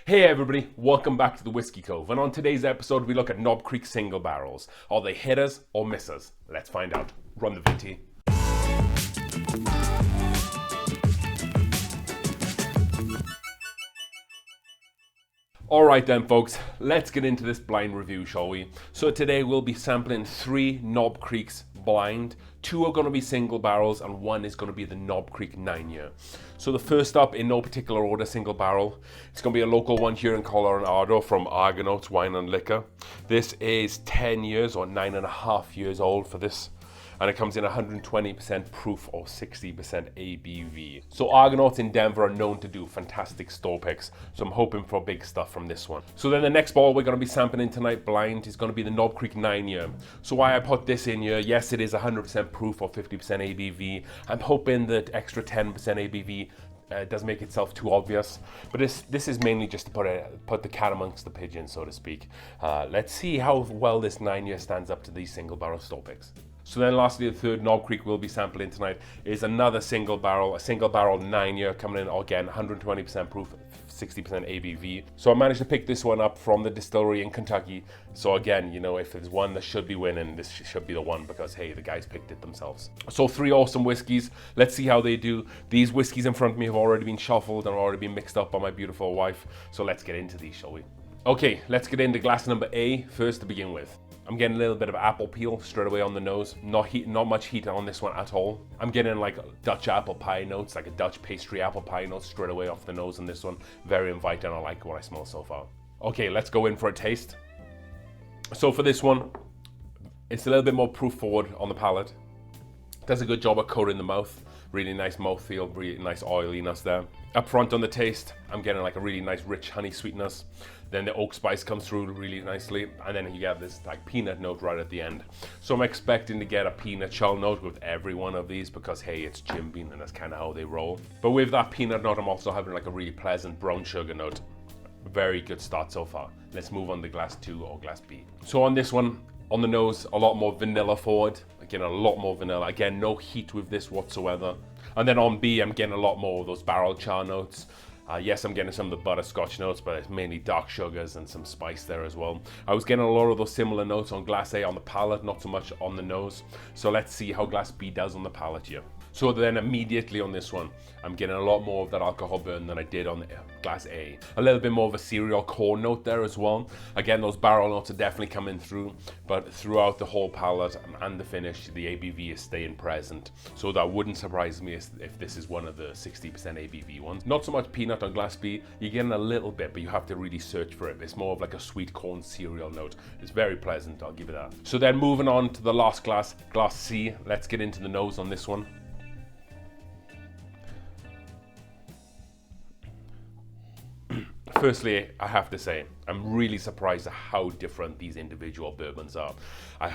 Hey everybody, welcome back to the Whiskey Cove, and on today's episode we look at Knob Creek single barrels. Are they hitters or missers? Let's find out. Run the VT. Alright then folks, let's get into this blind review, shall we? So today we'll be sampling 3 Knob Creeks blind. 2 are going to be single barrels and 1 is going to be the Knob Creek 9-year. So the first up, in no particular order, single barrel. It's going to be a local one here in Colorado from Argonauts Wine and Liquor. This is 10 years or 9.5 years old for this. And it comes in 120% proof or 60% ABV. So Argonauts in Denver are known to do fantastic store picks, so I'm hoping for big stuff from this one. So then the next bottle we're going to be sampling tonight blind is going to be the Knob Creek 9-year. So why I put this in here, yes it is 100% proof or 50% ABV. I'm hoping that extra 10% ABV doesn't make itself too obvious, but this is mainly just to put the cat amongst the pigeons, so to speak. Let's see how well this 9-year stands up to these single barrel store picks. So then lastly, the third Knob Creek we'll be sampling tonight is another single barrel, a single barrel 9-year coming in again 120% proof, 60% ABV. So I managed to pick this one up from the distillery in Kentucky. So again, you know, if there's one that should be winning, this should be the one because hey, the guys picked it themselves. So 3 awesome whiskeys. Let's see how they do. These whiskeys in front of me have already been shuffled and already been mixed up by my beautiful wife. So let's get into these, shall we? Okay, let's get into glass number A first to begin with. I'm getting a little bit of apple peel straight away on the nose. Not much heat on this one at all. I'm getting like Dutch apple pie notes, like a Dutch pastry apple pie notes straight away off the nose on this one. Very inviting. I like what I smell so far. Okay, let's go in for a taste. So for this one, it's a little bit more proof forward on the palate. Does a good job of coating the mouth. Really nice mouthfeel, really nice oiliness there. Up front on the taste, I'm getting like a really nice rich honey sweetness. Then the oak spice comes through really nicely, and then you get this like peanut note right at the end. So I'm expecting to get a peanut shell note with every one of these because hey, it's Jim Beam and that's kind of how they roll. But with that peanut note, I'm also having like a really pleasant brown sugar note. Very good start so far. Let's move on to glass 2 or glass B. So on this one, on the nose, a lot more vanilla forward. Again, a lot more vanilla. Again, no heat with this whatsoever. And then on B, I'm getting a lot more of those barrel char notes. Yes, I'm getting some of the butterscotch notes, but it's mainly dark sugars and some spice there as well. I was getting a lot of those similar notes on glass A on the palate, not so much on the nose. So let's see how glass B does on the palate here. So then immediately on this one, I'm getting a lot more of that alcohol burn than I did on the glass A. A little bit more of a cereal corn note there as well. Again, those barrel notes are definitely coming through, but throughout the whole palate and the finish, the ABV is staying present. So that wouldn't surprise me if this is one of the 60% ABV ones. Not so much peanut on glass B, you're getting a little bit, but you have to really search for it. It's more of like a sweet corn cereal note. It's very pleasant, I'll give it that. So then moving on to the last glass, glass C. Let's get into the nose on this one. Firstly, I have to say, I'm really surprised at how different these individual bourbons are.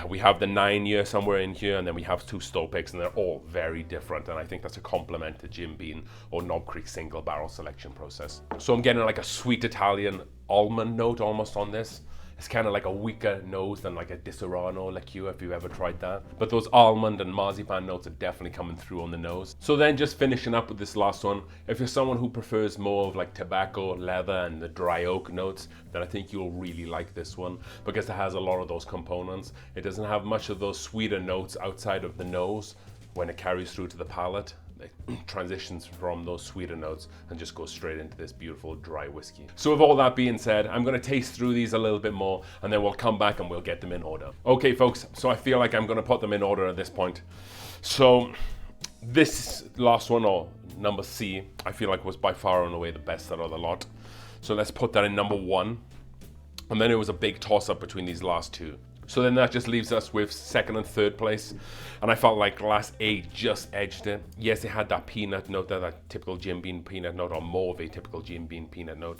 We have the 9-year somewhere in here, and then we have 2 store picks, and they're all very different, and I think that's a compliment to Jim Beam or Knob Creek single barrel selection process. So I'm getting like a sweet Italian almond note almost on this. It's kind of like a weaker nose than like a Disaronno liqueur if you've ever tried that. But those almond and marzipan notes are definitely coming through on the nose. So then just finishing up with this last one, if you're someone who prefers more of like tobacco, leather and the dry oak notes, then I think you'll really like this one because it has a lot of those components. It doesn't have much of those sweeter notes outside of the nose when it carries through to the palate. It transitions from those sweeter notes and just goes straight into this beautiful dry whiskey. So with all that being said, I'm going to taste through these a little bit more and then we'll come back and we'll get them in order. Okay folks, so I feel like I'm going to put them in order at this point. So this last one, or number C, I feel like was by far and away the best out of the lot. So let's put that in number 1. And then it was a big toss up between these last 2. So then that just leaves us with 2nd and 3rd place. And I felt like glass A just edged it. Yes, it had that peanut note there, that typical Jim Beam peanut note, or more of a typical Jim Beam peanut note.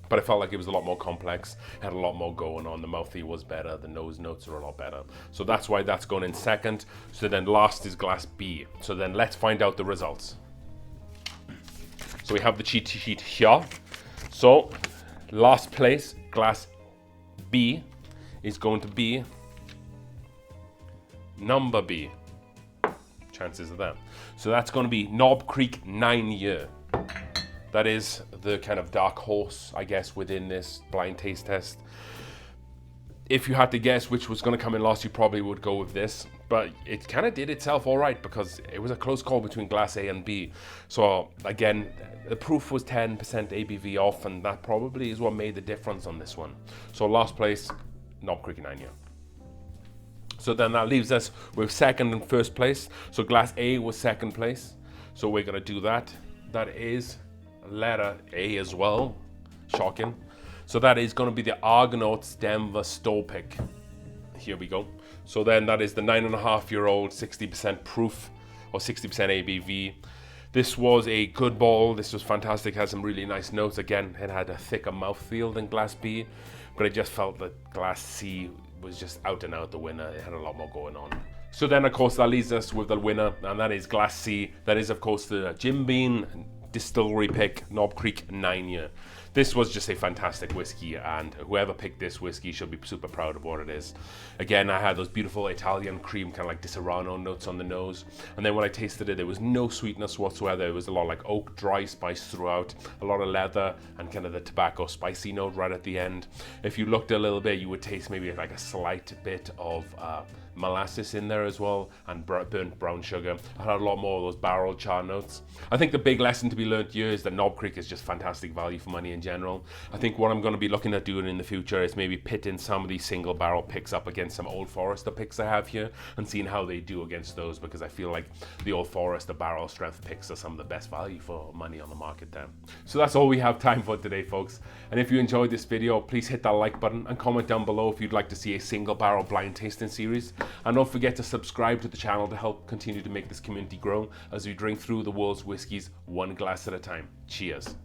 But I felt like it was a lot more complex, had a lot more going on. The mouthfeel was better, the nose notes are a lot better. So that's why that's going in 2nd. So then last is glass B. So then let's find out the results. So we have the cheat sheet here. So last place, glass B, is going to be number B. Chances of that. So that's going to be Knob Creek 9-year. That is the kind of dark horse, I guess, within this blind taste test. If you had to guess which was going to come in last, you probably would go with this. But it kind of did itself all right because it was a close call between glass A and B. So again, the proof was 10% ABV off, and that probably is what made the difference on this one. So last place, Knob Creek 9 year. So then that leaves us with second and first place. So glass A was second place. So we're going to do that. That is letter A as well. Shocking. So that is going to be the Argonauts Denver Store Pick. Here we go. So then that is the 9.5-year-old 60% proof or 60% ABV. This was a good bottle. This was fantastic. Has some really nice notes. Again, it had a thicker mouthfeel than glass B, but I just felt that glass C was just out and out the winner. It had a lot more going on. So then, of course, that leaves us with the winner, and that is glass C. That is, of course, the Jim Beam Distillery Pick Knob Creek 9 year. This was just a fantastic whiskey, and whoever picked this whiskey should be super proud of what it is. Again, I had those beautiful Italian cream, kind of like Di Serrano notes on the nose, and then when I tasted it, there was no sweetness whatsoever. It was a lot like oak, dry spice throughout, a lot of leather, and kind of the tobacco spicy note right at the end. If you looked a little bit, you would taste maybe like a slight bit of molasses in there as well, and burnt brown sugar. I had a lot more of those barrel char notes. I think the big lesson to be learned here is that Knob Creek is just fantastic value for money in general. I think what I'm going to be looking at doing in the future is maybe pitting some of these single barrel picks up against some Old Forester picks I have here and seeing how they do against those, because I feel like the Old Forester barrel strength picks are some of the best value for money on the market there. So that's all we have time for today, folks. And if you enjoyed this video, please hit that like button and comment down below if you'd like to see a single barrel blind tasting series. And don't forget to subscribe to the channel to help continue to make this community grow as we drink through the world's whiskies one glass at a time. Cheers.